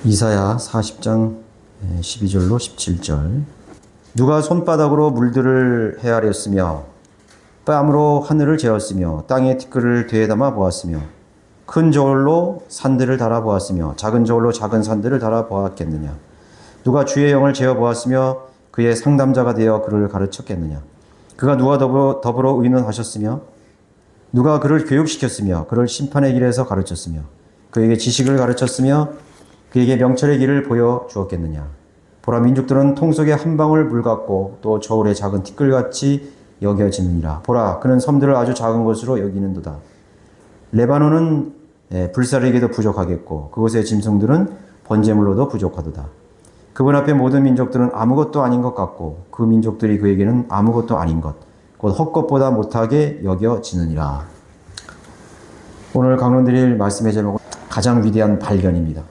이사야 40장 12절로 17절. 누가 손바닥으로 물들을 헤아렸으며 뺨으로 하늘을 재었으며 땅의 티끌을 되담아 보았으며 큰 저울로 산들을 달아 보았으며 작은 저울로 작은 산들을 달아 보았겠느냐. 누가 주의 영을 재어 보았으며 그의 상담자가 되어 그를 가르쳤겠느냐. 그가 누가 더불어 의논하셨으며 누가 그를 교육시켰으며 그를 심판의 길에서 가르쳤으며 그에게 지식을 가르쳤으며 그에게 명철의 길을 보여주었겠느냐. 보라, 민족들은 통 속에 한 방울 물 같고 또 저울의 작은 티끌같이 여겨지느니라. 보라, 그는 섬들을 아주 작은 것으로 여기는도다. 레바논은 불사르기에도 부족하겠고 그곳의 짐승들은 번제물로도 부족하도다. 그분 앞에 모든 민족들은 아무것도 아닌 것 같고 그 민족들이 그에게는 아무것도 아닌 것, 곧 헛것보다 못하게 여겨지느니라. 오늘 강론드릴 말씀의 제목은 가장 위대한 발견입니다.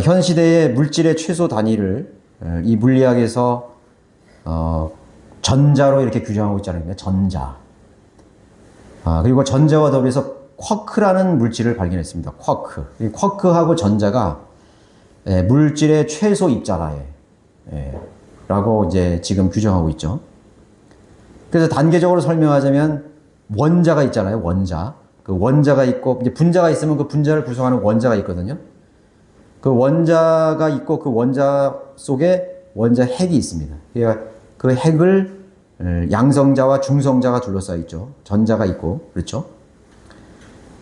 현 시대의 물질의 최소 단위를 이 물리학에서 전자로 이렇게 규정하고 있잖아요. 전자. 그리고 전자와 더불어서 쿼크라는 물질을 발견했습니다. 쿼크. 이 쿼크하고 전자가 물질의 최소 입자라에 라고 이제 지금 규정하고 있죠. 그래서 단계적으로 설명하자면 원자가 있잖아요. 원자. 그 원자가 있고 이제 분자가 있으면 그 분자를 구성하는 원자가 있거든요. 그 원자가 있고 그 원자 속에 원자 핵이 있습니다. 그러니까 그 핵을 양성자와 중성자가 둘러싸여 있죠. 전자가 있고 그렇죠.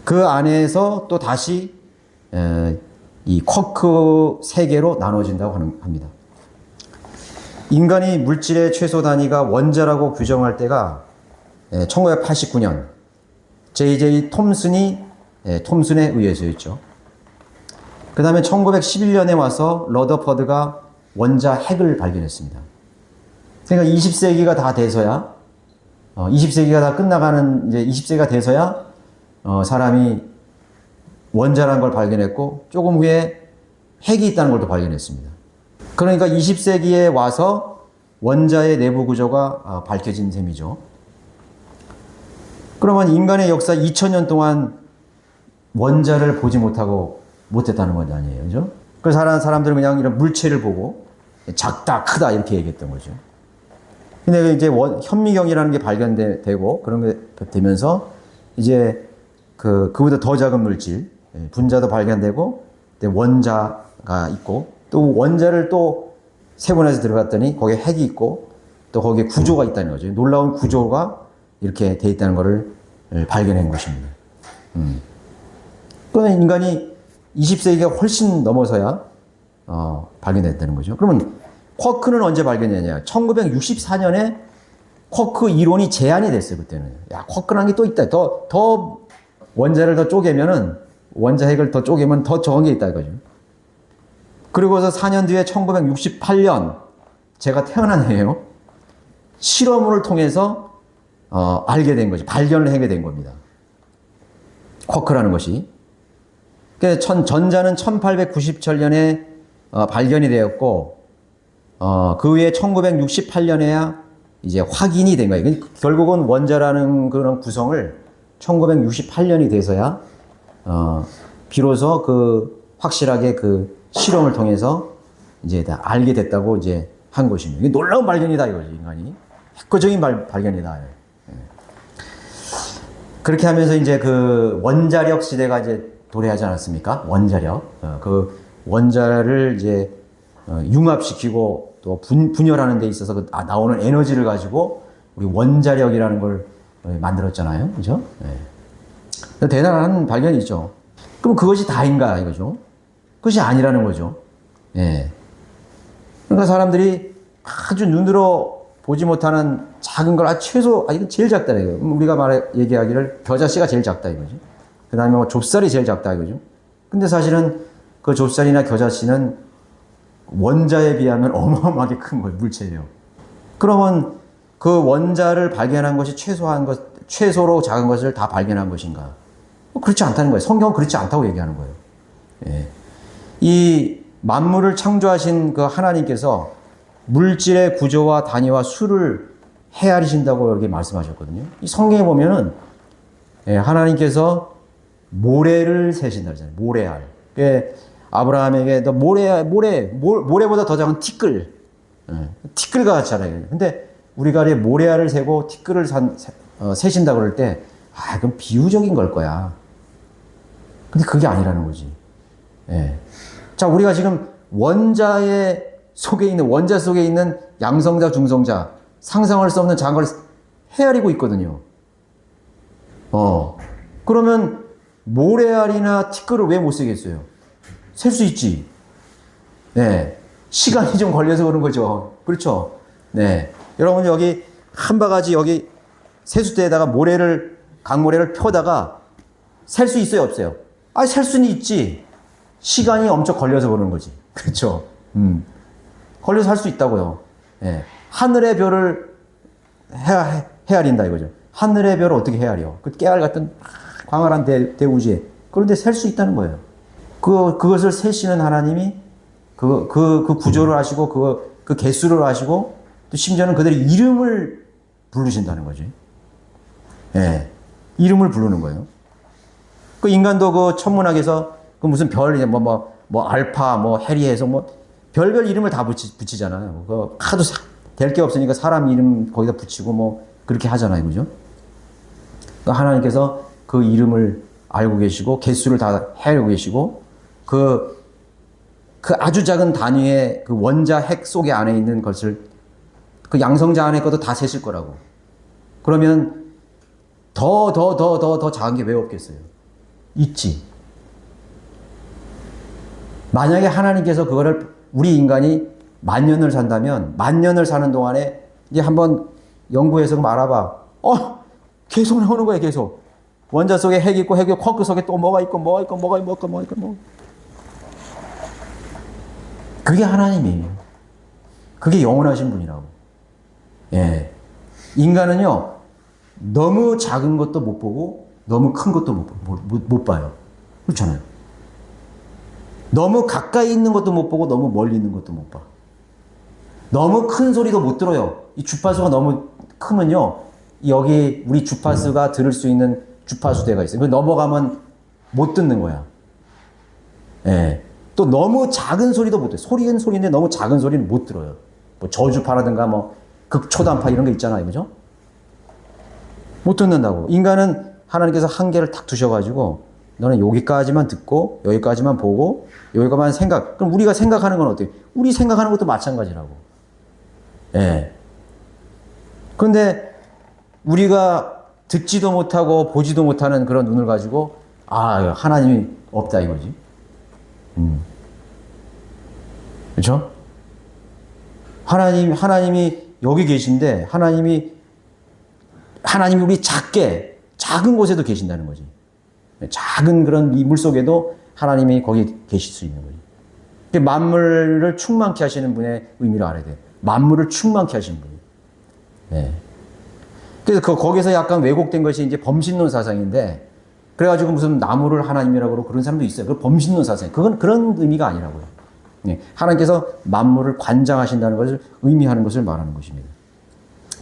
그 안에서 또 다시 이 쿼크 세계로 나눠진다고 합니다. 인간이 물질의 최소 단위가 원자라고 규정할 때가 1989년 J.J. 톰슨에 의해서였죠. 그 다음에 1911년에 와서 러더퍼드가 원자 핵을 발견했습니다. 그러니까 20세기가 다 돼서야, 20세기가 다 끝나가는 이제 20세기가 돼서야 사람이 원자라는 걸 발견했고 조금 후에 핵이 있다는 걸 또 발견했습니다. 그러니까 20세기에 와서 원자의 내부 구조가 밝혀진 셈이죠. 그러면 인간의 역사 2000년 동안 원자를 보지 못했다는 건 아니에요. 그죠? 그래서 사람들은 그냥 이런 물체를 보고 작다, 크다 이렇게 얘기했던 거죠. 근데 이제 현미경이라는 게 발견되고 그런 게 되면서 이제 그보다 더 작은 물질, 분자도 발견되고 원자가 있고 또 원자를 또 세분해서 들어갔더니 거기에 핵이 있고 또 거기에 구조가 있다는 거죠. 놀라운 구조가 이렇게 돼 있다는 것을 발견한 것입니다. 그러면 인간이 20세기가 훨씬 넘어서야 발견됐다는 거죠. 그러면 쿼크는 언제 발견했냐? 1964년에 쿼크 이론이 제안이 됐어요. 그때는. 야, 쿼크라는 게 또 있다. 더 원자를 더 쪼개면은 원자 핵을 더 쪼개면 더 적은 게 있다 이거죠. 그리고서 4년 뒤에 1968년 제가 태어난 해예요. 실험을 통해서 알게 된 거지. 발견을 하게 된 겁니다. 쿼크라는 것이. 전자는 1897년에 발견이 되었고 그 후에 1968년에야 이제 확인이 된 거예요. 결국은 원자라는 그런 구성을 1968년이 돼서야 비로소 그 확실하게 그 실험을 통해서 이제 다 알게 됐다고 이제 한 것입니다. 이게 놀라운 발견이다 이거지, 인간이. 획기적인 발견이다. 그렇게 하면서 이제 그 원자력 시대가 이제 도래하지 않았습니까? 원자력. 그 원자를 이제 융합시키고 또 분열하는 데 있어서 나오는 에너지를 가지고 우리 원자력이라는 걸 만들었잖아요. 그죠? 네. 대단한 발견이죠. 그럼 그것이 다인가 이거죠? 그것이 아니라는 거죠. 예. 그러니까 사람들이 아주 눈으로 보지 못하는 작은 걸 최소, 이건 제일 작다 이거예요. 우리가 얘기하기를 겨자씨가 제일 작다 이거죠. 그 다음에 뭐 좁쌀이 제일 작다 이거죠. 근데 사실은 그 좁쌀이나 겨자씨는 원자에 비하면 어마어마하게 큰 거예요. 물체예요. 그러면 그 원자를 발견한 것이 최소로 작은 것을 다 발견한 것인가? 그렇지 않다는 거예요. 성경은 그렇지 않다고 얘기하는 거예요. 예. 이 만물을 창조하신 그 하나님께서 물질의 구조와 단위와 수를 헤아리신다고 이렇게 말씀하셨거든요. 이 성경에 보면은 하나님께서 모래를 세신다 그러잖아요. 모래알. 아브라함에게 너 모래보다 더 작은 티끌, 티끌과 같잖아요. 근데 우리가 모래알을 세고 티끌을 세신다 그럴 때, 그건 비유적인 걸 거야. 근데 그게 아니라는 거지. 예. 자, 우리가 지금 원자 속에 있는 양성자, 중성자, 상상할 수 없는 장을 헤아리고 있거든요. 그러면 모래알이나 티끌을 왜 못 세겠어요? 셀 수 있지. 네. 시간이 좀 걸려서 그런 거죠. 그렇죠? 네. 여러분, 여기 한 바가지 여기 세숫대에다가 강모래를 펴다가 셀 수 있어요, 없어요? 셀 수는 있지. 시간이 엄청 걸려서 그러는 거지. 그렇죠? 걸려서 할 수 있다고요. 네. 하늘의 별을 헤아린다 이거죠. 하늘의 별을 어떻게 헤아려? 그 깨알 같은 광활한 대우주에. 그런데 셀 수 있다는 거예요. 그것을 세시는 하나님이 그 구조를 하시고 그 개수를 하시고 또 심지어는 그들의 이름을 부르신다는 거지. 예. 이름을 부르는 거예요. 그 인간도 그 천문학에서 그 무슨 별, 알파, 해리에서 별별 이름을 다 붙이잖아요. 그 하도 될 게 없으니까 사람 이름 거기다 붙이고 그렇게 하잖아요. 그죠? 그러니까 하나님께서 그 이름을 알고 계시고, 개수를 다 헤아리고 계시고, 그 아주 작은 단위의 그 원자 핵 속에 안에 있는 것을 그 양성자 안에 것도 다 세실 거라고. 그러면 더 작은 게 왜 없겠어요? 있지. 만약에 하나님께서 그거를 우리 인간이 10,000년을 산다면 10,000년을 사는 동안에 이제 한번 연구해서 좀 알아봐. 계속 나오는 거야, 계속. 원자 속에 핵 있고 쿼크 속에 또 뭐가 있고. 그게 하나님이에요. 그게 영원하신 분이라고. 예. 인간은요, 너무 작은 것도 못 보고, 너무 큰 것도 못 봐요. 그렇잖아요. 너무 가까이 있는 것도 못 보고, 너무 멀리 있는 것도 못 봐. 너무 큰 소리도 못 들어요. 이 주파수가 너무 크면요, 여기 우리 주파수가 들을 수 있는 주파수대가 있어요. 그 넘어가면 못 듣는 거야. 예. 또 너무 작은 소리도 못 들어요. 소리는 소리인데 너무 작은 소리는 못 들어요. 저주파라든가 극초단파 이런 게 있잖아요. 그죠? 못 듣는다고. 인간은 하나님께서 한계를 딱 두셔가지고 너는 여기까지만 듣고 여기까지만 보고 여기까지만 생각. 그럼 우리가 생각하는 건 어때요? 우리 생각하는 것도 마찬가지라고. 예. 그런데 우리가 듣지도 못하고 보지도 못하는 그런 눈을 가지고 하나님이 없다 이거지. 그렇죠? 하나님이 여기 계신데 하나님이 우리 작은 곳에도 계신다는 거지. 작은 그런 이 물속에도 하나님이 거기 계실 수 있는 거지. 만물을 충만케 하시는 분의 의미를 알아야 돼. 만물을 충만케 하시는 분이. 네. 그래서 거기서 약간 왜곡된 것이 이제 범신론 사상인데, 그래가지고 무슨 나무를 하나님이라고 그러고 그런 사람도 있어요. 그 범신론 사상. 그건 그런 의미가 아니라고요. 네. 하나님께서 만물을 관장하신다는 것을 의미하는 것을 말하는 것입니다.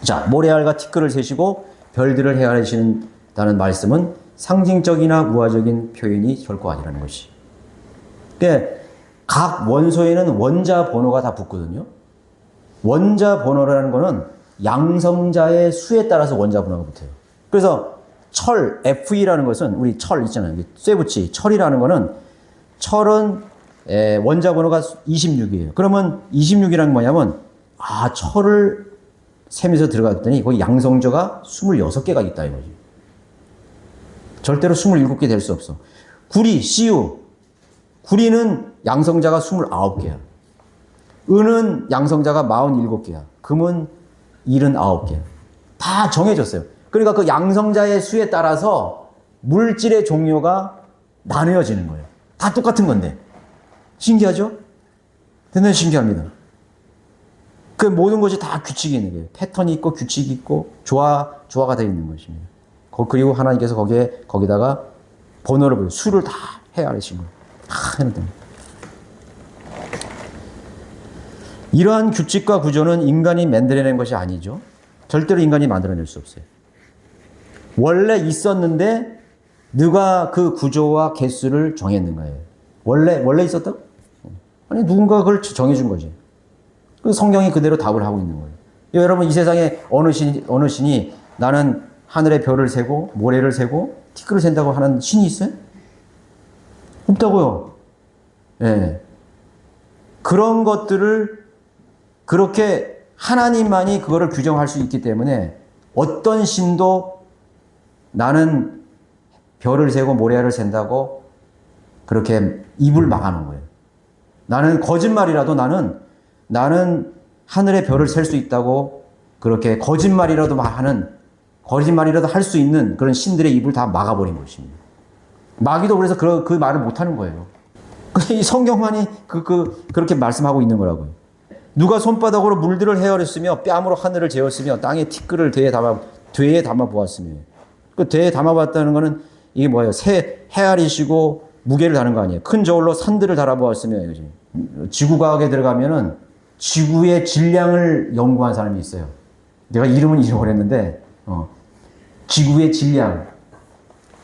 자, 모래알과 티끌을 세시고 별들을 헤아리신다는 말씀은 상징적이나 우화적인 표현이 결코 아니라는 것이. 그러니까 각 원소에는 원자 번호가 다 붙거든요. 원자 번호라는 거는 양성자의 수에 따라서 원자 번호가 붙어요. 그래서 철, Fe라는 것은 우리 철 있잖아요. 쇠붙이. 철이라는 거는 철은 원자 번호가 26이에요. 그러면 26이라는 게 뭐냐면 철을 세면서 들어갔더니 거기 양성자가 26개가 있다 이거지. 절대로 27개 될 수 없어. 구리, CU. 구리는 양성자가 29개야. 은은 양성자가 47개야. 금은 79개야. 다 정해졌어요. 그러니까 그 양성자의 수에 따라서 물질의 종류가 나뉘어지는 거예요. 다 똑같은 건데. 신기하죠? 대단히 신기합니다. 그 모든 것이 다 규칙이 있는 거예요. 패턴이 있고 규칙이 있고 조화가 되어 있는 것입니다. 그리고 하나님께서 거기다가 번호를 수를 다 헤아리신 거예요. 다 해놓은 이러한 규칙과 구조는 인간이 만들어낸 것이 아니죠. 절대로 인간이 만들어낼 수 없어요. 원래 있었는데 누가 그 구조와 개수를 정했는 거예요. 원래 있었다고? 아니, 누군가 그걸 정해준 거지. 그 성경이 그대로 답을 하고 있는 거예요. 여러분, 이 세상에 어느 신이 나는 하늘의 별을 세고, 모래를 세고, 티끌을 센다고 하는 신이 있어요? 없다고요. 예. 그런 것들을 그렇게 하나님만이 그거를 규정할 수 있기 때문에 어떤 신도 나는 별을 세고 모래를 센다고 그렇게 입을 막아놓은 거예요. 나는 거짓말이라도 나는 하늘의 별을 셀 수 있다고 그렇게 거짓말이라도 할 수 있는 그런 신들의 입을 다 막아버린 것입니다. 마귀도 그래서 그 말을 못하는 거예요. 이 성경만이 그렇게 말씀하고 있는 거라고요. 누가 손바닥으로 물들을 헤아렸으며 뺨으로 하늘을 재었으며 땅에 티끌을 되에 담아 보았으며. 그 되에 담아 봤다는 거는 이게 뭐예요? 헤아리시고 무게를 다는 거 아니에요. 큰 저울로 산들을 달아보았으며. 지구과학에 들어가면은 지구의 질량을 연구한 사람이 있어요. 내가 이름은 잃어버렸는데 지구의 질량.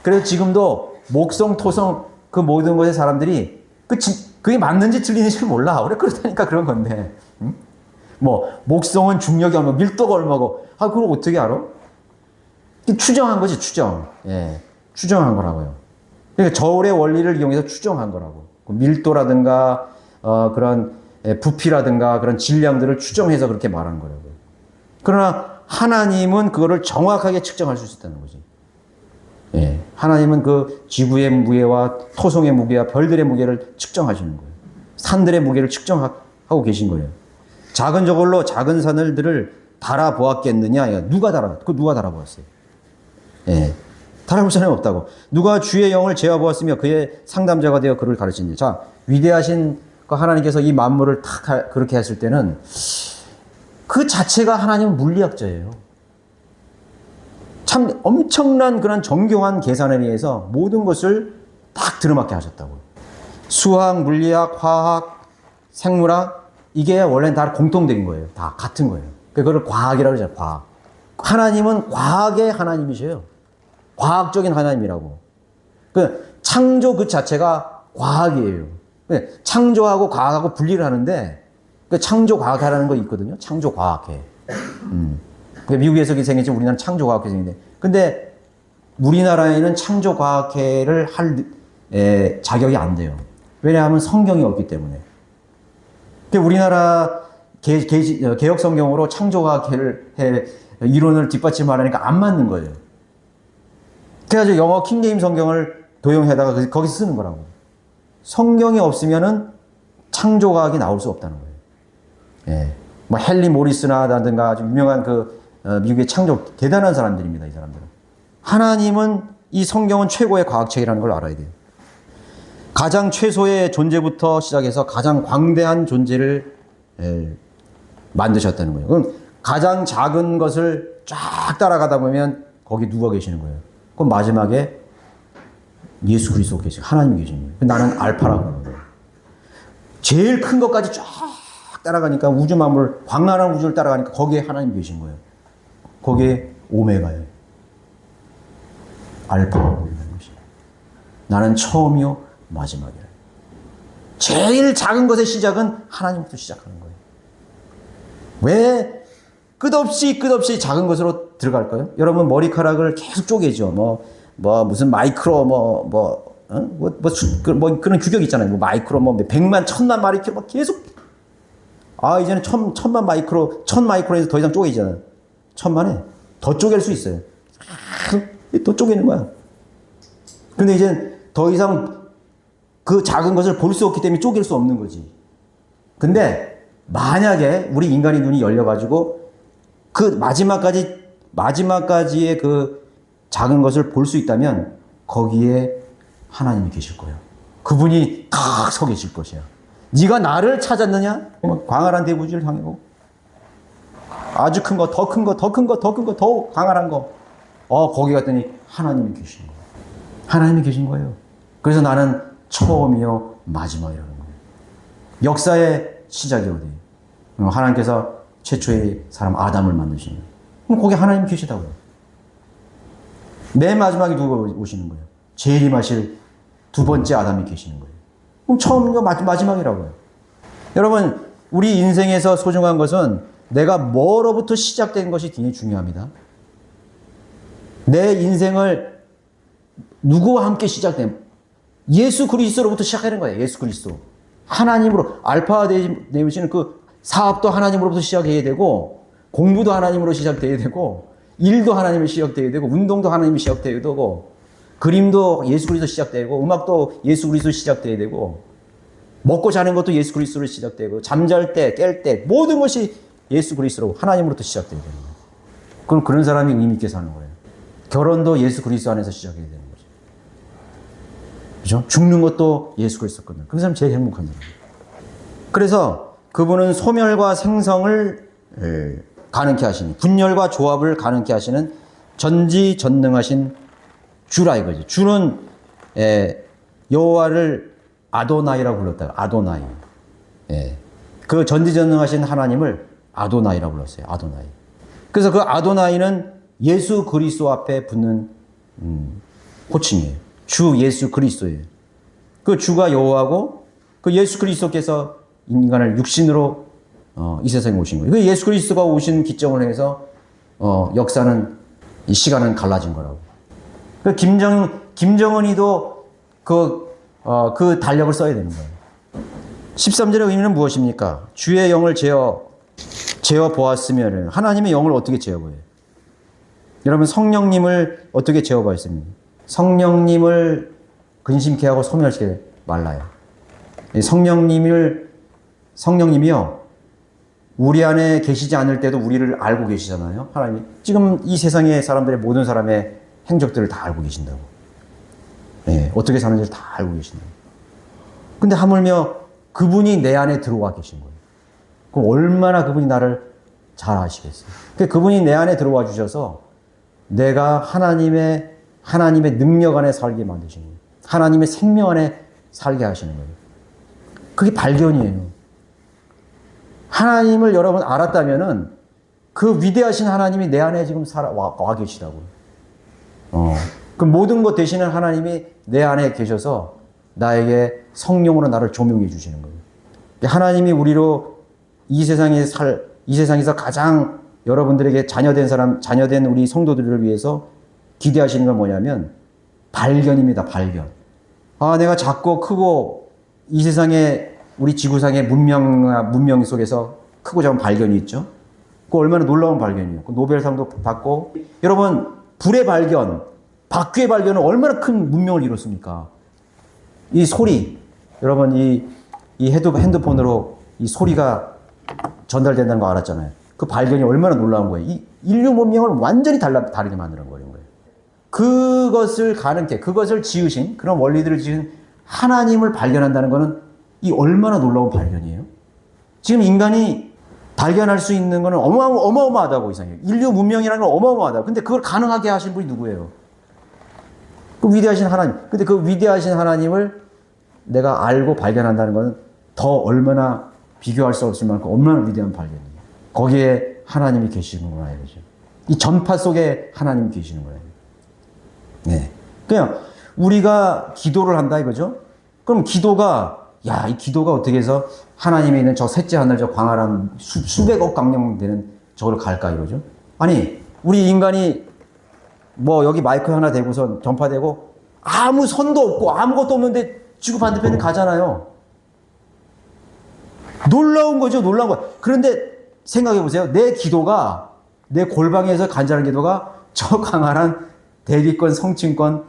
그래서 지금도 목성, 토성 그 모든 것의 사람들이 그게 맞는지 틀리는지 몰라. 그렇다니까 그런 건데. 응? 뭐 목성은 중력이 얼마, 밀도가 얼마고. 그걸 어떻게 알아? 추정한 거지, 추정. 예, 추정한 거라고요. 그러니까 저울의 원리를 이용해서 추정한 거라고. 밀도라든가 그런 부피라든가 그런 질량들을 추정해서 그렇게 말하는 거라고요. 그러나 하나님은 그거를 정확하게 측정할 수 있다는 거지. 예, 하나님은 그 지구의 무게와 토성의 무게와 별들의 무게를 측정하시는 거예요. 산들의 무게를 측정하고 계신 거예요. 작은 저걸로 작은 산들을 달아보았겠느냐? 누가 달아보았어요? 예, 달아볼 사람이 없다고. 누가 주의 영을 재어보았으며 그의 상담자가 되어 그를 가르치니. 자, 위대하신 그 하나님께서 이 만물을 탁 그렇게 했을 때는 그 자체가 하나님은 물리학자예요. 참 엄청난 그런 정교한 계산에 의해서 모든 것을 딱 들어맞게 하셨다고요. 수학, 물리학, 화학, 생물학 이게 원래는 다 공통된 거예요. 다 같은 거예요. 그걸 과학이라고 그러잖아요. 과학. 하나님은 과학의 하나님이셔요. 과학적인 하나님이라고. 창조 그 자체가 과학이에요. 창조하고 과학하고 분리를 하는데 창조 과학회라는 거 있거든요. 창조 과학회. 미국에서 생겼지 우리나라는 창조 과학회 생긴데. 근데 우리나라에는 창조 과학회를 할 자격이 안 돼요. 왜냐하면 성경이 없기 때문에. 우리나라 개혁 성경으로 창조 과학회를 이론을 뒷받침하려니까 안 맞는 거예요. 그래가지고 영어 킹제임 성경을 도용해다가 거기서 쓰는 거라고. 성경이 없으면은 창조과학이 나올 수 없다는 거예요. 예. 뭐 헨리 모리스나라든가 아주 유명한 미국의 창조 대단한 사람들입니다. 이 사람들은. 하나님은 이 성경은 최고의 과학책이라는 걸 알아야 돼요. 가장 최소의 존재부터 시작해서 가장 광대한 존재를 만드셨다는 거예요. 그럼 가장 작은 것을 쫙 따라가다 보면 거기 누가 계시는 거예요? 그럼 마지막에 예수 그리스도 계시고 하나님이 계시는 거예요. 나는 알파라고 그러는 거예요. 제일 큰 것까지 쫙 따라가니까 우주 만물, 광활한 우주를 따라가니까 거기에 하나님이 계신 거예요. 거기에 오메가예요. 알파라고 있는 것이에요. 나는 처음이요 마지막이라. 제일 작은 것의 시작은 하나님부터 시작하는 거예요. 왜 끝없이 작은 것으로 들어갈까요? 여러분 머리카락을 계속 쪼개죠. 무슨 마이크로 그런 규격 있잖아요. 뭐 마이크로 100만 1000만 마이크로 계속 이제는 1000만 마이크로 1000마이크로에서 더 이상 쪼개지잖아요. 1000만에 더 쪼갤 수 있어요. 또 쪼개는 거야. 근데 이제 더 이상 그 작은 것을 볼 수 없기 때문에 쪼갤 수 없는 거지. 근데 만약에 우리 인간의 눈이 열려가지고 그 마지막까지의 그 작은 것을 볼 수 있다면 거기에 하나님이 계실 거예요. 그분이 탁 서 계실 것이야. 네가 나를 찾았느냐? 광활한 대부지를 향하고 아주 큰 거, 더 큰 거, 더 큰 거, 더 큰 거, 더 광활한 거. 거기 갔더니 하나님이 계신 거예요. 하나님이 계신 거예요. 그래서 나는 처음이요 마지막이라는 거예요. 역사의 시작이 어디예요? 하나님께서 최초의 사람 아담을 만드시는 거예요. 그럼 거기 하나님 계시다고요. 맨 마지막에 누가 오시는 거예요? 재림하실 두 번째 아담이 계시는 거예요. 그럼 처음과 마지막이라고요. 여러분, 우리 인생에서 소중한 것은 내가 뭐로부터 시작된 것이 굉장히 중요합니다. 내 인생을 누구와 함께 시작된 예수 그리스도로부터 시작하는 거예요. 예수 그리스도. 하나님으로 알파가 되시는 그 사업도 하나님으로부터 시작해야 되고 공부도 하나님으로 시작돼야 되고 일도 하나님으로 시작돼야 되고 운동도 하나님이 시작돼야 되고 그림도 예수 그리스도 시작되고 음악도 예수 그리스도 시작돼야 되고 먹고 자는 것도 예수 그리스도로 시작되고 잠잘 때 깰 때 모든 것이 예수 그리스도로 하나님으로부터 시작돼야 되는 거예요. 그럼 그런 사람이 의미 있게 사는 거예요. 결혼도 예수 그리스도 안에서 시작해야 되는 거죠. 그죠? 죽는 것도 예수 그리스도 거든요. 그 사람 제일 행복한 사람. 그래서 그분은 소멸과 생성을 가능케 하시니 분열과 조합을 가능케 하시는 전지전능하신 주라 이거죠. 주는 여호와를 아도나이라고 불렀다. 아도나이. 그 전지전능하신 하나님을 아도나이라고 불렀어요. 아도나이. 그래서 그 아도나이는 예수 그리스도 앞에 붙는 호칭이에요. 주 예수 그리스도예요. 그 주가 여호와고 그 예수 그리스도께서 인간을 육신으로 이 세상에 오신 거예요. 그 예수 그리스도가 오신 기점을 해서 역사는 이 시간은 갈라진 거라고. 그 김정은이도 그 달력을 써야 되는 거예요. 13절의 의미는 무엇입니까? 주의 영을 재어 보았으면 하나님의 영을 어떻게 재어 보여요? 여러분 성령님을 어떻게 재어 보았습니까? 성령님을 근심케 하고 소멸시키지 말라요. 성령님이요 우리 안에 계시지 않을 때도 우리를 알고 계시잖아요. 하나님이 지금 이 세상의 사람들의 모든 사람의 행적들을 다 알고 계신다고. 어떻게 사는지를 다 알고 계신다고. 근데 하물며 그분이 내 안에 들어와 계신 거예요. 그럼 얼마나 그분이 나를 잘 아시겠어요. 그분이 내 안에 들어와 주셔서 내가 하나님의 능력 안에 살게 만드시는 거예요. 하나님의 생명 안에 살게 하시는 거예요. 그게 발견이에요. 하나님을 여러분 알았다면은 그 위대하신 하나님이 내 안에 지금 와 계시다고요. 그 모든 것 되시는 하나님이 내 안에 계셔서 나에게 성령으로 나를 조명해 주시는 거예요. 하나님이 우리로 이 세상에서 가장 여러분들에게 자녀된 우리 성도들을 위해서 기대하시는 건 뭐냐면 발견입니다. 발견. 내가 작고 크고 이 세상에 우리 지구상의 문명 속에서 크고 작은 발견이 있죠. 그 얼마나 놀라운 발견이에요. 그 노벨상도 받고 여러분 불의 발견, 바퀴의 발견은 얼마나 큰 문명을 이뤘습니까? 이 소리 여러분 이 핸드폰으로 이 소리가 전달된다는 거 알았잖아요. 그 발견이 얼마나 놀라운 거예요. 이 인류 문명을 완전히 다르게 만드는 거예요. 그것을 지으신 그런 원리들을 지은 하나님을 발견한다는 것은 이 얼마나 놀라운 발견이에요. 지금 인간이 발견할 수 있는 것은 어마어마하다고 이상해요. 인류 문명이라는 건 어마어마하다고. 근데 그걸 가능하게 하신 분이 누구예요? 그 위대하신 하나님. 근데 그 위대하신 하나님을 내가 알고 발견한다는 것은 더 얼마나 비교할 수 없을 만큼 얼마나 위대한 발견이에요. 거기에 하나님이 계시는구나 이거죠. 이 전파 속에 하나님이 계시는 거예요. 그냥 우리가 기도를 한다 이거죠. 그럼 이 기도가 어떻게 해서 하나님이 있는 저 셋째 하늘 저 광활한 수백억 광년 되는 저걸 갈까 이거죠. 아니 우리 인간이 뭐 여기 마이크 하나 대고선 전파되고 아무 선도 없고 아무것도 없는데 지구 반대편에 가잖아요. 놀라운 거죠. 놀라운 거. 그런데 생각해 보세요. 내 골방에서 간절한 기도가 저 강한 대기권, 성층권,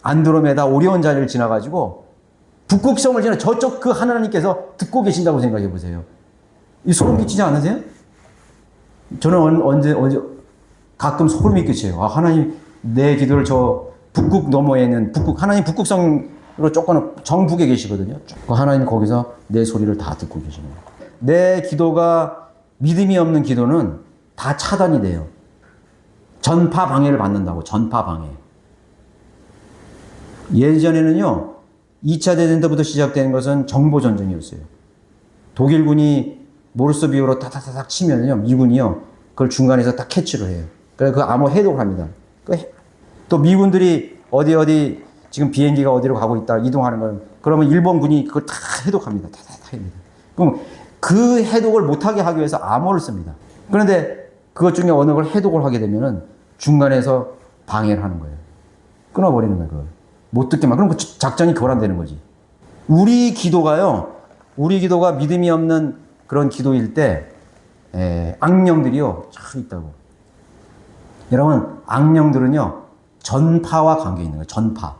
안드로메다, 오리온 자리를 지나가지고 북극성을 지나 저쪽 그 하나님께서 듣고 계신다고 생각해 보세요. 이 소름 끼치지 않으세요? 저는 언제 가끔 소름이 끼쳐요. 하나님 내 기도를 저 북극 너머에 있는 하나님 북극성으로 쫓겨는 정북에 계시거든요. 하나님 거기서 내 소리를 다 듣고 계시는 거예요. 내 기도가 믿음이 없는 기도는 다 차단이 돼요. 전파 방해를 받는다고. 전파 방해. 예전에는요 2차 대전 때부터 시작된 것은 정보 전쟁이었어요. 독일군이 모르스 비호로 타타타닥 치면요 미군이요 그걸 중간에서 딱 캐치를 해요. 그래서 그 암호 해독을 합니다. 또 미군들이 어디 지금 비행기가 어디로 가고 있다 이동하는 건 그러면 일본군이 그걸 다 해독합니다. 다 해독합니다. 그럼 그 해독을 못하게 하기 위해서 암호를 씁니다. 그런데 그것 중에 어느 걸 해독을 하게 되면은 중간에서 방해를 하는 거예요. 끊어버리는 거예요. 그걸. 못 듣게만. 그럼 그 작전이 교란되는 거지. 우리 기도가 믿음이 없는 그런 기도일 때, 악령들이요, 참 있다고. 여러분, 악령들은요, 전파와 관계 있는 거예요. 전파.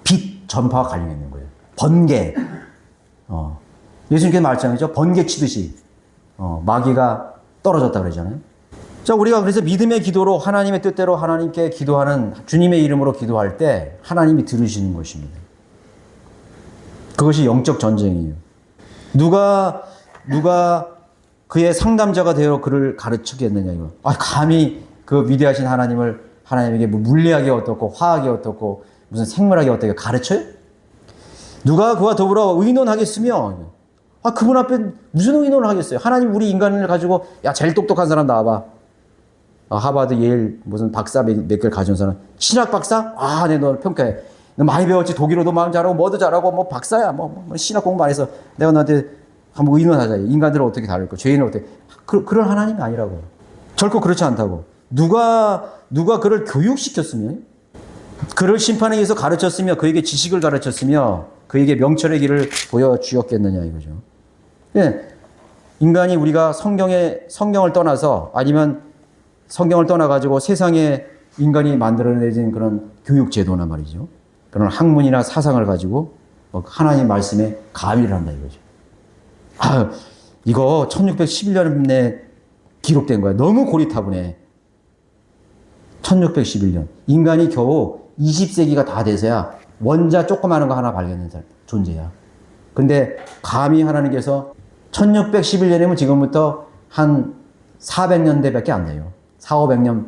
빛 전파와 관련 있는 거예요. 번개. 예수님께서 말씀하셨죠. 번개 치듯이, 마귀가 떨어졌다 그러잖아요. 자, 우리가 그래서 믿음의 기도로 하나님의 뜻대로 하나님께 기도하는 주님의 이름으로 기도할 때 하나님이 들으시는 것입니다. 그것이 영적 전쟁이에요. 누가 그의 상담자가 되어 그를 가르치겠느냐, 이거. 감히 그 위대하신 하나님에게 뭐 물리학이 어떻고, 화학이 어떻고, 무슨 생물학이 어떻게 가르쳐요? 누가 그와 더불어 의논하겠으며, 그분 앞에 무슨 의논을 하겠어요? 하나님 우리 인간을 가지고, 야, 제일 똑똑한 사람 나와봐. 하버드, 예일, 무슨 박사 몇 개를 가진 사람. 신학 박사? 네, 너 평가해. 너 많이 배웠지. 독일어도 마음 잘하고, 뭐도 잘하고, 뭐 박사야. 뭐 신학 공부 많이 해서 내가 너한테 한번 의논하자. 인간들을 어떻게 다룰까? 죄인을 어떻게. 그런 하나님이 아니라고. 결코 그렇지 않다고. 누가 그를 교육시켰으면, 그를 심판에 의해서 가르쳤으며, 그에게 지식을 가르쳤으며, 그에게 명철의 길을 보여주었겠느냐, 이거죠. 예. 인간이 우리가 성경을 떠나서, 아니면 성경을 떠나가지고 세상에 인간이 만들어내진 그런 교육제도나 말이죠. 그런 학문이나 사상을 가지고 하나님 말씀에 가미를 한다, 이거죠. 이거 1611년에 기록된 거야. 너무 고리타분해. 1611년. 인간이 겨우 20세기가 다 돼서야 원자 조그마한 거 하나 발견한 존재야. 근데 감히 하나님께서 1611년이면 지금부터 한 400년대밖에 안 돼요. 400~500년.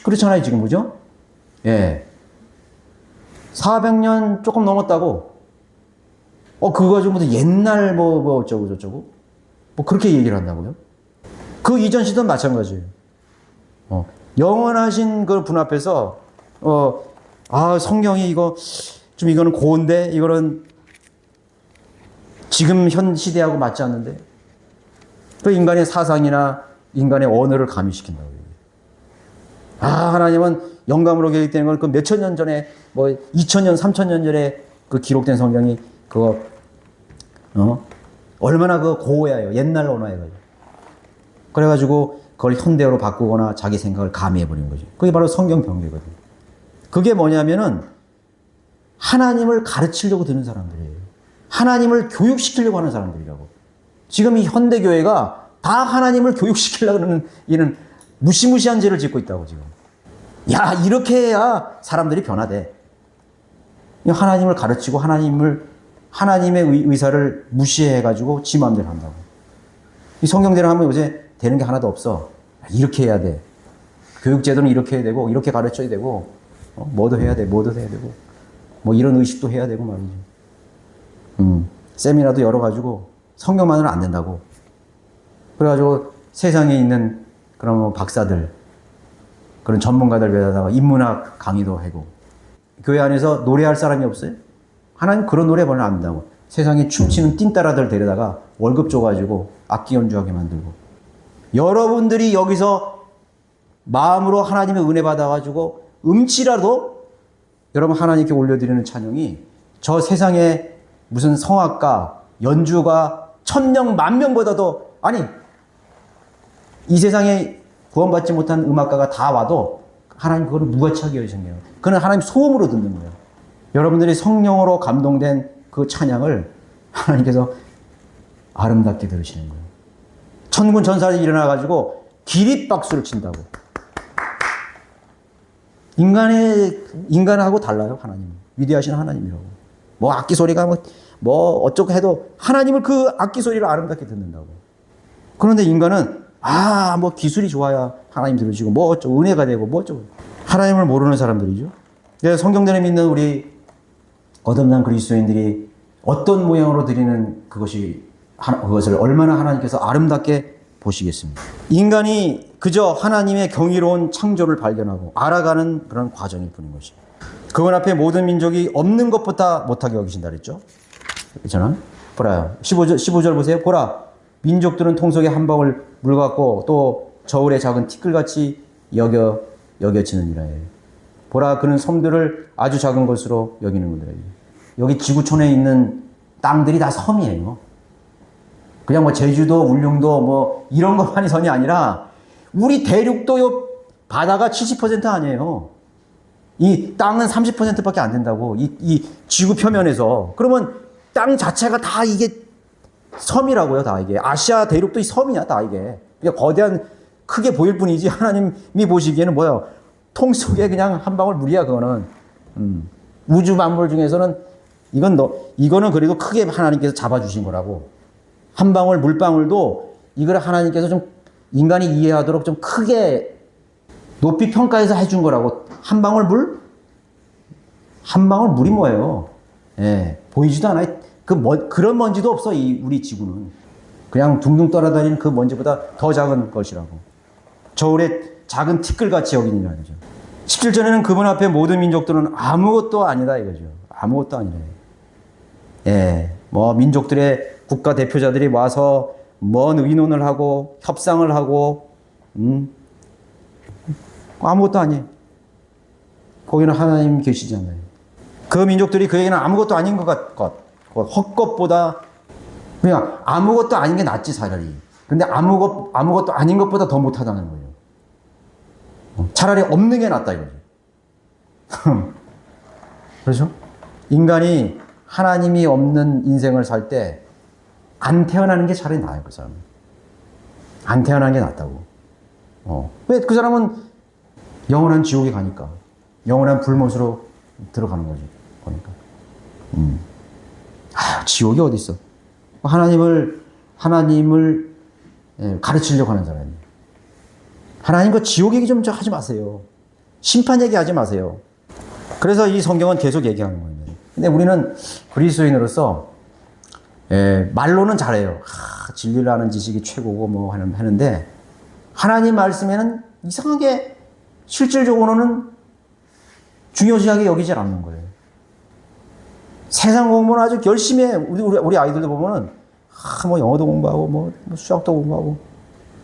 그렇잖아요, 지금, 그죠? 예. 400년 조금 넘었다고. 그거 가지고 무슨 옛날 뭐 어쩌고 저쩌고. 뭐 그렇게 얘기를 한다고요? 그 이전 시대도 마찬가지예요. 영원하신 그 분 앞에서, 성경이 이거는 고운데, 이거는 지금 현 시대하고 맞지 않는데. 그 인간의 사상이나 인간의 언어를 가미시킨다고요. 하나님은 영감으로 계획되는 건 그 몇천 년 전에, 2000년, 3000년 전에 그 기록된 성경이 얼마나 고해요. 옛날 언어예요. 그래가지고 그걸 현대어로 바꾸거나 자기 생각을 가미해버리는 거죠. 그게 바로 성경 병폐거든요. 그게 뭐냐면은 하나님을 가르치려고 드는 사람들이에요. 하나님을 교육시키려고 하는 사람들이라고. 지금 이 현대교회가 다 하나님을 교육시키려고 하는 이는 무시무시한 죄를 짓고 있다고 지금. 이렇게 해야 사람들이 변화돼. 하나님을 가르치고 하나님의 의사를 무시해가지고 지 마음대로 한다고. 이 성경대로 하면 요새 되는 게 하나도 없어. 이렇게 해야 돼. 교육제도는 이렇게 해야 되고, 이렇게 가르쳐야 되고, 뭐도 해야 돼, 뭐도 해야 되고, 뭐 이런 의식도 해야 되고 말이지. 세미나도 열어가지고 성경만으로는 안 된다고. 그래가지고 세상에 있는 그런 박사들, 그런 전문가들 외다가 인문학 강의도 하고. 교회 안에서 노래할 사람이 없어요? 하나님 그런 노래 별로 안 된다고. 세상에 춤추는 띵따라들 데려다가 월급 줘가지고 악기 연주하게 만들고. 여러분들이 여기서 마음으로 하나님의 은혜 받아가지고 음치라도 여러분 하나님께 올려드리는 찬양이 저 세상에 무슨 성악가, 연주가 1000명, 10,000명보다도, 이 세상에 구원받지 못한 음악가가 다 와도 하나님 그거를 무가치하게 여기셨네요. 그건 하나님 소음으로 듣는 거예요. 여러분들이 성령으로 감동된 그 찬양을 하나님께서 아름답게 들으시는 거예요. 천군 천사들이 일어나가지고 기립박수를 친다고. 인간하고 달라요, 하나님은. 위대하신 하나님이라고. 악기 소리가 어쩌고 해도 하나님을 그 악기 소리를 아름답게 듣는다고. 그런데 인간은 기술이 좋아야 하나님 들으시고 어쩌고 은혜가 되고 어쩌고. 하나님을 모르는 사람들이죠. 그래서 성경대로 믿는 우리 거듭난 그리스도인들이 어떤 모양으로 드리는 그것을 얼마나 하나님께서 아름답게 보시겠습니까? 인간이 그저 하나님의 경이로운 창조를 발견하고 알아가는 그런 과정일 뿐인 것입니다. 그분 앞에 모든 민족이 없는 것보다 못하게 여기신다 그랬죠. 그렇잖아. 보라요. 15절 보세요. 보라. 민족들은 통속에 한 방울 물 같고 또 저울의 작은 티끌같이 여겨지느니라. 보라, 그는 섬들을 아주 작은 것으로 여기는구나. 여기 지구촌에 있는 땅들이 다 섬이에요. 그냥 뭐 제주도, 울릉도 뭐 이런 것만이 섬이 아니라 우리 대륙도 요 바다가 70% 아니에요. 이 땅은 30%밖에 안 된다고. 이 지구 표면에서. 그러면 땅 자체가 다 이게 섬이라고요. 다 이게. 아시아 대륙도 이 섬이야. 다 이게. 그냥 거대한 크게 보일 뿐이지 하나님이 보시기에는 뭐야. 통 속에 그냥 한 방울 물이야. 그거는. 우주 만물 중에서는 이거는 그래도 크게 하나님께서 잡아주신 거라고. 한 방울 물방울도 이걸 하나님께서 좀 인간이 이해하도록 좀 크게 높이 평가해서 해준 거라고. 한 방울 물? 한 방울 물이 뭐예요? 예, 보이지도 않아요. 그런 먼지도 없어, 우리 지구는. 그냥 둥둥 떠나다니는 그 먼지보다 더 작은 것이라고. 저울에 작은 티끌같이 여기느냐, 이거죠. 17절에는 그분 앞에 모든 민족들은 아무것도 아니다, 이거죠. 아무것도 아니래. 예, 뭐, 민족들의 국가 대표자들이 와서 뭔 의논을 하고, 협상을 하고, 아무것도 아니에요. 거기는 하나님 계시잖아요. 그 민족들이 그에게는 아무것도 아닌 헛것보다 그냥 아무것도 아닌 게 낫지 차라리. 근데 아무것도 아닌 것보다 더 못하다는 거예요. 차라리 없는 게 낫다 이거죠. 그렇죠? 인간이 하나님이 없는 인생을 살 때 안 태어나는 게 차라리 나아요. 그 사람은. 안 태어나는 게 낫다고. 왜 그 사람은 영원한 지옥에 가니까. 영원한 불못으로 들어가는 거지. 그러니까. 지옥이 어디 있어? 하나님을 가르치려고 하는 사람이. 하나님 그 지옥 얘기 좀 하지 마세요. 심판 얘기 하지 마세요. 그래서 이 성경은 계속 얘기하는 거예요. 근데 우리는 그리스도인으로서 말로는 잘해요. 진리를 아는 지식이 최고고 뭐 하는데 하나님 말씀에는 이상하게 실질적으로는 중요시하게 여기질 않는 거예요. 세상 공부는 아주 열심히 해. 우리 아이들도 보면은, 뭐 영어도 공부하고, 뭐 수학도 공부하고.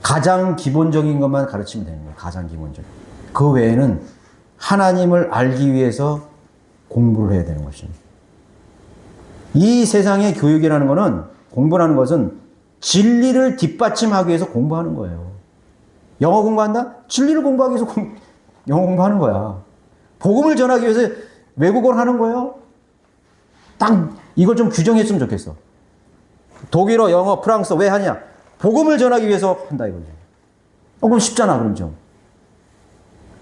가장 기본적인 것만 가르치면 되는 거예요. 가장 기본적인. 그 외에는 하나님을 알기 위해서 공부를 해야 되는 것입니다. 이 세상의 교육이라는 거는, 공부라는 것은 진리를 뒷받침하기 위해서 공부하는 거예요. 영어 공부한다? 진리를 공부하기 위해서 영어 공부하는 거야. 복음을 전하기 위해서 외국어를 하는 거예요. 딱 이걸 좀 규정했으면 좋겠어. 독일어, 영어, 프랑스어 왜 하냐? 복음을 전하기 위해서 한다 이거죠. 그럼 쉽잖아, 그럼 좀.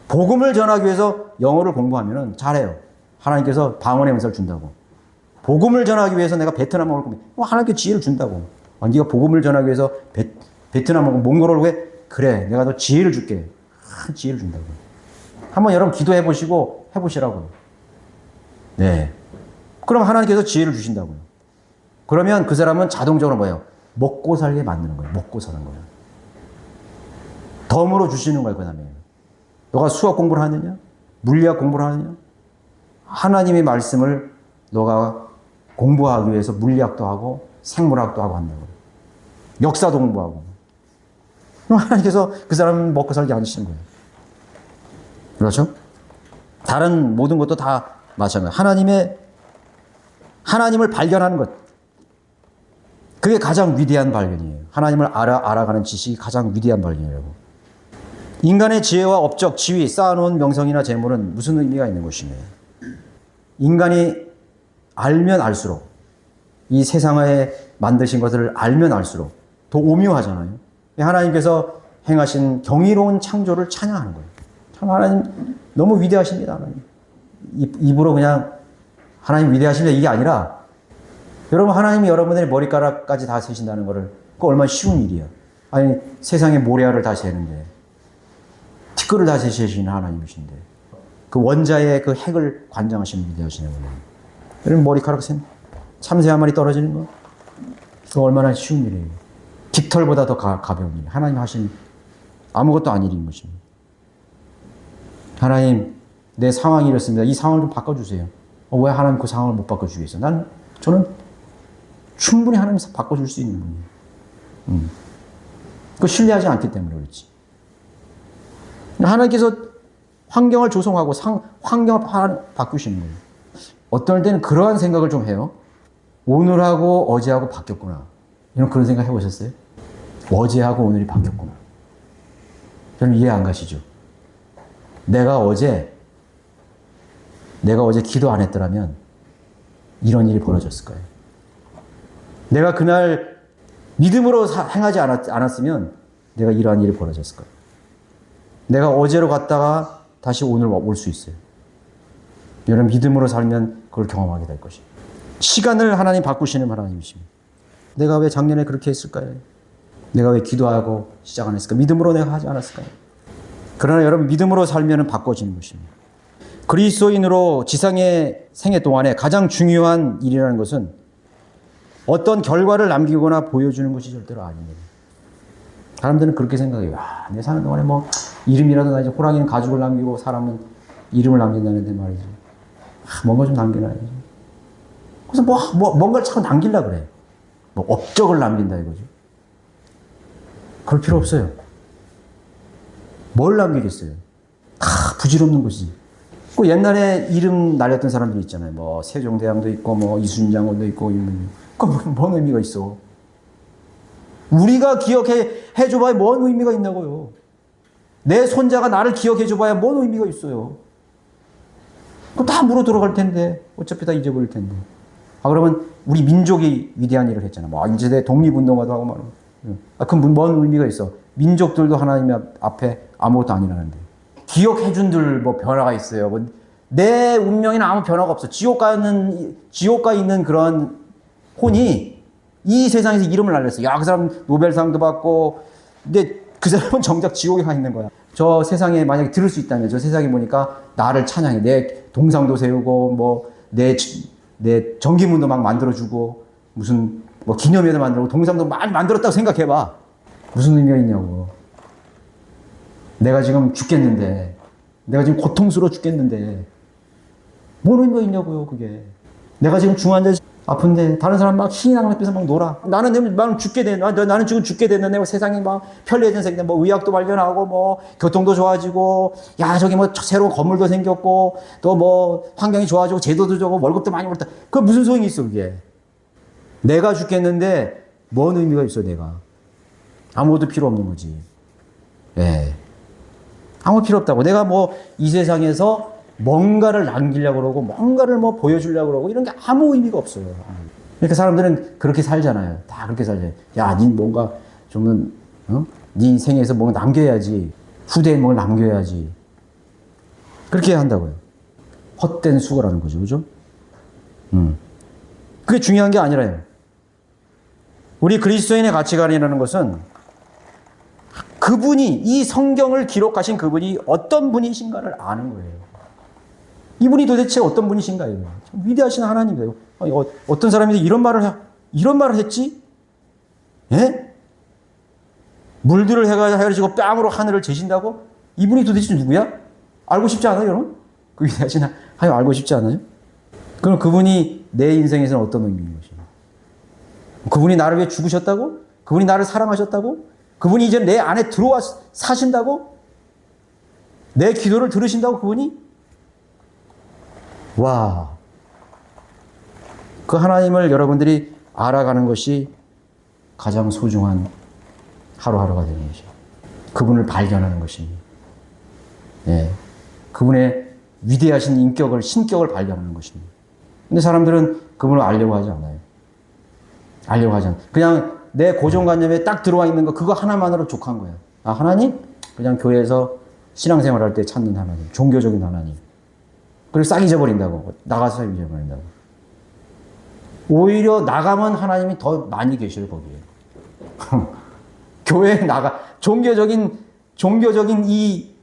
복음을 전하기 위해서 영어를 공부하면은 잘해요. 하나님께서 방언의 은사를 준다고. 복음을 전하기 위해서 내가 베트남어를 공부해. 하나님께 지혜를 준다고. 네가 복음을 전하기 위해서 베트남어, 몽골어를 왜? 그래, 내가 너 지혜를 줄게. 지혜를 준다고. 한번 여러분 기도해 보시고 해보시라고요. 네. 그럼 하나님께서 지혜를 주신다고요. 그러면 그 사람은 자동적으로 뭐예요? 먹고 살게 만드는 거예요. 먹고 사는 거예요. 덤으로 주시는 거예요. 그 다음에. 너가 수학 공부를 하느냐? 물리학 공부를 하느냐? 하나님의 말씀을 너가 공부하기 위해서 물리학도 하고 생물학도 하고 한다고요. 역사도 공부하고. 그럼 하나님께서 그 사람은 먹고 살게 하시는 거예요. 그렇죠? 다른 모든 것도 다 마찬가지예요. 하나님을 발견하는 것. 그게 가장 위대한 발견이에요. 하나님을 알아가는 지식이 가장 위대한 발견이라고. 인간의 지혜와 업적, 지위, 쌓아놓은 명성이나 재물은 무슨 의미가 있는 것이며 인간이 알면 알수록 이 세상에 만드신 것을 알면 알수록 더 오묘하잖아요. 하나님께서 행하신 경이로운 창조를 찬양하는 거예요. 참 하나님 너무 위대하십니다. 하나님. 입으로 그냥 하나님 위대하십니다 이게 아니라 여러분 하나님이 여러분의 머리카락까지 다 세신다는 거를 그거 얼마나 쉬운 일이야. 아니 세상의 모래알을 다 세는데 티끌을 다 세시는 하나님이신데 그 원자의 그 핵을 관장하시는 위대하시는 분이에요. 여러분 머리카락 참새 한 마리 떨어지는 거 그거 얼마나 쉬운 일이에요. 깃털보다 더 가벼운 일. 하나님 하신 아무것도 아닌 일인 것입니다. 하나님 내 상황이 이렇습니다. 이 상황을 좀 바꿔주세요. 왜 하나님 그 상황을 못 바꿔주겠어요? 저는 충분히 하나님 바꿔줄 수 있는 분이에요. 그 신뢰하지 않기 때문에 그렇지. 하나님께서 환경을 조성하고 환경을 바꾸시는 거예요. 어떨 때는 그러한 생각을 좀 해요. 오늘하고 어제하고 바뀌었구나. 그런 생각 해보셨어요? 어제하고 오늘이 바뀌었구나. 저는 이해 안 가시죠? 내가 어제 기도 안 했더라면 이런 일이 벌어졌을 거예요. 내가 그날 믿음으로 행하지 않았으면 내가 이러한 일이 벌어졌을 거예요. 내가 어제로 갔다가 다시 오늘 올 수 있어요. 여러분 믿음으로 살면 그걸 경험하게 될 것이에요. 시간을 하나님 바꾸시는 하나님이십니다. 내가 왜 작년에 그렇게 했을까요? 내가 왜 기도하고 시작 안 했을까? 믿음으로 내가 하지 않았을까요? 그러나 여러분 믿음으로 살면 바꿔지는 것입니다. 그리스도인으로 지상의 생애 동안에 가장 중요한 일이라는 것은 어떤 결과를 남기거나 보여주는 것이 절대로 아닙니다. 사람들은 그렇게 생각해요. 내 사는 동안에 뭐 이름이라도 나지. 호랑이는 가죽을 남기고 사람은 이름을 남긴다는데 말이지. 뭔가 좀 남겨놔야지. 그래서 뭔가를 자꾸 남기려고 그래. 업적을 남긴다 이거죠. 그럴 필요 없어요. 뭘 남기겠어요? 다 부질없는 것이지. 그 옛날에 이름 날렸던 사람들 있잖아요. 세종대왕도 있고, 이순장도 있고, 뭔 의미가 있어? 우리가 기억해줘봐야 뭔 의미가 있냐고요. 내 손자가 나를 기억해줘봐야 뭔 의미가 있어요. 그거 다 물어 들어갈 텐데, 어차피 다 잊어버릴 텐데. 그러면 우리 민족이 위대한 일을 했잖아. 인제 독립운동가도 하고 말이야. 그럼 뭔 의미가 있어? 민족들도 하나님 앞에 아무것도 아니라는데. 기억해준들 변화가 있어요. 내 운명에는 아무 변화가 없어. 지옥가 있는 그런 혼이 이 세상에서 이름을 날렸어. 그 사람 노벨상도 받고, 근데 그 사람은 정작 지옥에 가 있는 거야. 저 세상에 만약에 들을 수 있다면, 저 세상에 보니까 나를 찬양해. 내 동상도 세우고, 내 정기문도 막 만들어주고, 무슨, 기념회도 만들고, 동상도 많이 만들었다고 생각해봐. 무슨 의미가 있냐고. 내가 지금 죽겠는데, 내가 지금 고통스러워 죽겠는데, 뭔 의미가 있냐고요, 그게. 내가 지금 중환자에 아픈데, 다른 사람 막 희망 앞에서 막 놀아. 나는 죽게 돼. 나는 지금 죽게 됐는데, 세상이 막 편리해진 세상인데, 의학도 발견하고, 교통도 좋아지고, 저기 새로운 건물도 생겼고, 또 환경이 좋아지고, 제도도 좋고, 월급도 많이 벌다. 그게 무슨 소용이 있어, 그게. 내가 죽겠는데, 뭔 의미가 있어, 내가. 아무것도 필요 없는 거지. 예. 아무 필요 없다고. 내가 이 세상에서 뭔가를 남기려고 그러고, 뭔가를 보여주려고 그러고, 이런 게 아무 의미가 없어요. 그러니까 사람들은 그렇게 살잖아요. 다 그렇게 살잖아요. 니 뭔가 좀, 니 생에서 뭔가 남겨야지. 후대에 뭘 남겨야지. 그렇게 한다고요. 헛된 수고라는 거죠. 그죠? 그게 중요한 게 아니라요. 우리 그리스도인의 가치관이라는 것은 그분이, 이 성경을 기록하신 그분이 어떤 분이신가를 아는 거예요. 이분이 도대체 어떤 분이신가요? 참 위대하신 하나님이에요. 어떤 사람이 이런 말을 했지? 예? 물들을 해가지고 뺨으로 하늘을 재신다고? 이분이 도대체 누구야? 알고 싶지 않아요, 여러분? 그 위대하신 하나님 알고 싶지 않아요? 그럼 그분이 내 인생에서는 어떤 의미인 것이에요? 그분이 나를 위해 죽으셨다고? 그분이 나를 사랑하셨다고? 그분이 이제 내 안에 들어와 사신다고? 내 기도를 들으신다고 그분이? 와. 그 하나님을 여러분들이 알아가는 것이 가장 소중한 하루하루가 되는 것이에요. 그분을 발견하는 것입니다. 예. 그분의 위대하신 신격을 발견하는 것입니다. 근데 사람들은 그분을 알려고 하지 않아요. 그냥 내 고정관념에 딱 들어와 있는 거, 그거 하나만으로 족한 거예요. 하나님? 그냥 교회에서 신앙생활 할 때 찾는 하나님. 종교적인 하나님. 그리고 싹 잊어버린다고. 나가서 잊어버린다고. 오히려 나가면 하나님이 더 많이 계셔요, 거기에. 교회에 종교적인 이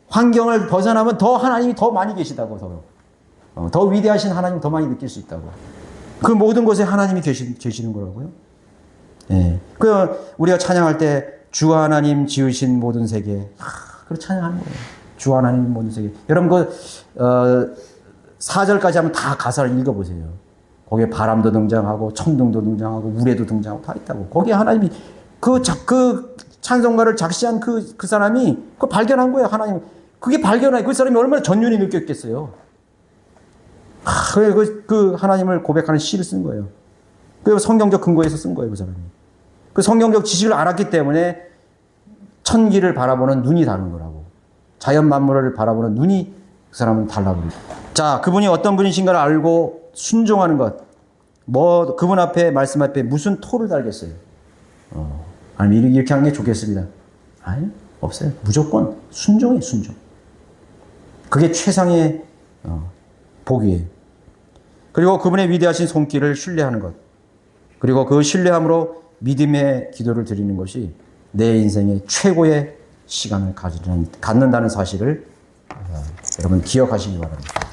환경을 벗어나면 더 하나님이 더 많이 계시다고. 더 위대하신 하나님 더 많이 느낄 수 있다고. 그 모든 곳에 하나님이 계시는 거라고요. 예. 우리가 찬양할 때 주 하나님 지으신 모든 세계. 그렇게 찬양하는 거예요. 주 하나님 모든 세계. 여러분 그 4절까지 하면 다 가사를 읽어보세요. 거기에 바람도 등장하고 천둥도 등장하고 우레도 등장하고 다 있다고. 거기에 하나님이 그 찬송가를 작시한 그 사람이 그걸 발견한 거예요. 하나님. 그게 발견한 그 사람이 얼마나 전륜이 느꼈겠어요. 그 하나님을 고백하는 시를 쓴 거예요. 그 성경적 근거에서 쓴 거예요. 그 사람이. 그 성경적 지식을 알았기 때문에 천기를 바라보는 눈이 다른 거라고. 자연 만물을 바라보는 눈이 그 사람은 달라 그러죠. 자, 그분이 어떤 분이신가를 알고 순종하는 것. 그분 앞에 말씀 앞에 무슨 토를 달겠어요? 아니 이렇게 하는 게 좋겠습니다. 아니 없어요. 무조건 순종이에요. 순종. 그게 최상의 복이에요. 그리고 그분의 위대하신 손길을 신뢰하는 것. 그리고 그 신뢰함으로 믿음의 기도를 드리는 것이 내 인생의 최고의 시간을 갖는다는 사실을 여러분 기억하시기 바랍니다.